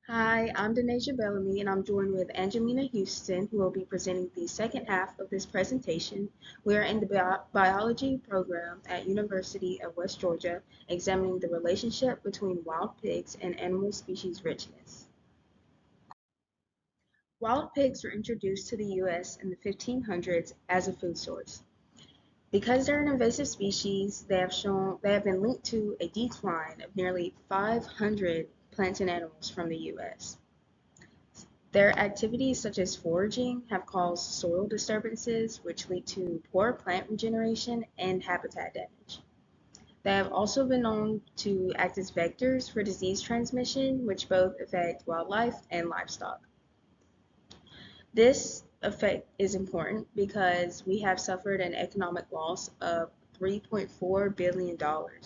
Hi, I'm Denasia Bellamy, and I'm joined with Angelina Houston, who will be presenting the second half of this presentation. We are in the biology program at University of West Georgia, examining the relationship between wild pigs and animal species richness. Wild pigs were introduced to the U.S. in the 1500s as a food source. Because they're an invasive species, they have been linked to a decline of nearly 500 plants and animals from the U.S. Their activities such as foraging have caused soil disturbances, which lead to poor plant regeneration and habitat damage. They have also been known to act as vectors for disease transmission, which both affect wildlife and livestock. This effect is important because we have suffered an economic loss of $3.4 billion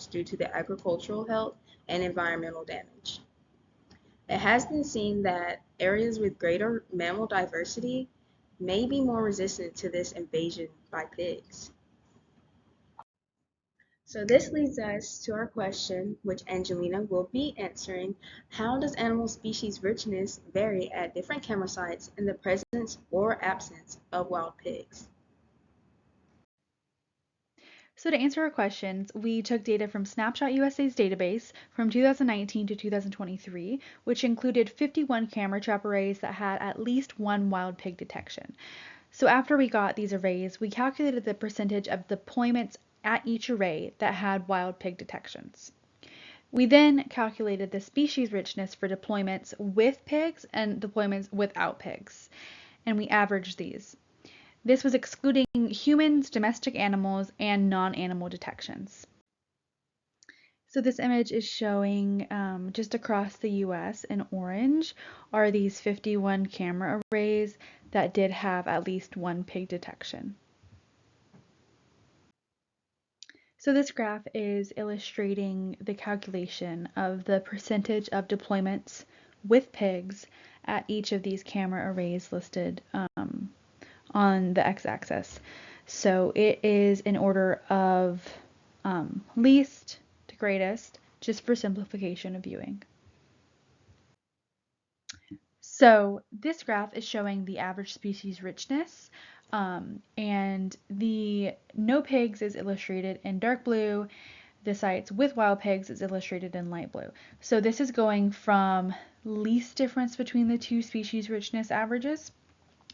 due to the agricultural health and environmental damage. It has been seen that areas with greater mammal diversity may be more resistant to this invasion by pigs. So this leads us to our question, which Angelina will be answering. How does animal species richness vary at different camera sites in the presence or absence of wild pigs? So to answer our questions, we took data from Snapshot USA's database from 2019 to 2023, which included 51 camera trap arrays that had at least one wild pig detection. So after we got these arrays, we calculated the percentage of deployments at each array that had wild pig detections. We then calculated the species richness for deployments with pigs and deployments without pigs, and we averaged these. This was excluding humans, domestic animals, and non-animal detections. So this image is showing just across the US in orange are these 51 camera arrays that did have at least one pig detection. So this graph is illustrating the calculation of the percentage of deployments with pigs at each of these camera arrays listed on the x-axis. So it is in order of least to greatest, just for simplification of viewing. So this graph is showing the average species richness, and the no pigs is illustrated in dark blue. The sites with wild pigs is illustrated in light blue. So this is going from least difference between the two species richness averages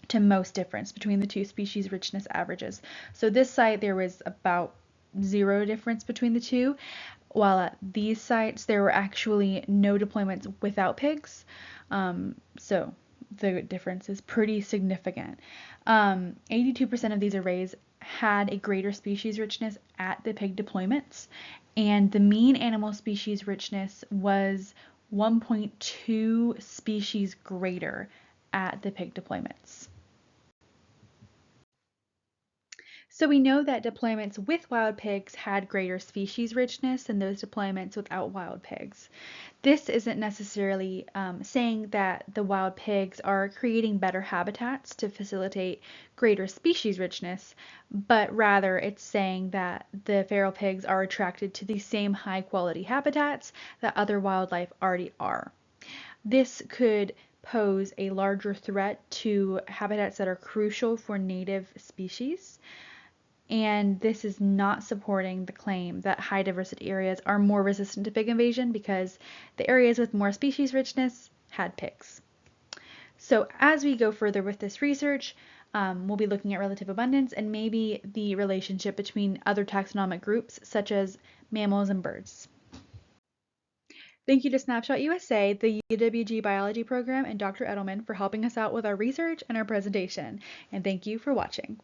to most difference between the two species richness averages. So this site there was about 0 difference between the two, while at these sites there were actually no deployments without pigs. So the difference is pretty significant. 82% of these arrays had a greater species richness at the pig deployments, and the mean animal species richness was 1.2 species greater at the pig deployments. So we know that deployments with wild pigs had greater species richness than those deployments without wild pigs. This isn't necessarily saying that the wild pigs are creating better habitats to facilitate greater species richness, but rather it's saying that the feral pigs are attracted to the same high quality habitats that other wildlife already are. This could pose a larger threat to habitats that are crucial for native species. And this is not supporting the claim that high diversity areas are more resistant to pig invasion because the areas with more species richness had pigs. So as we go further with this research, we'll be looking at relative abundance and maybe the relationship between other taxonomic groups such as mammals and birds. Thank you to Snapshot USA, the UWG biology program, and Dr. Edelman for helping us out with our research and our presentation. And thank you for watching.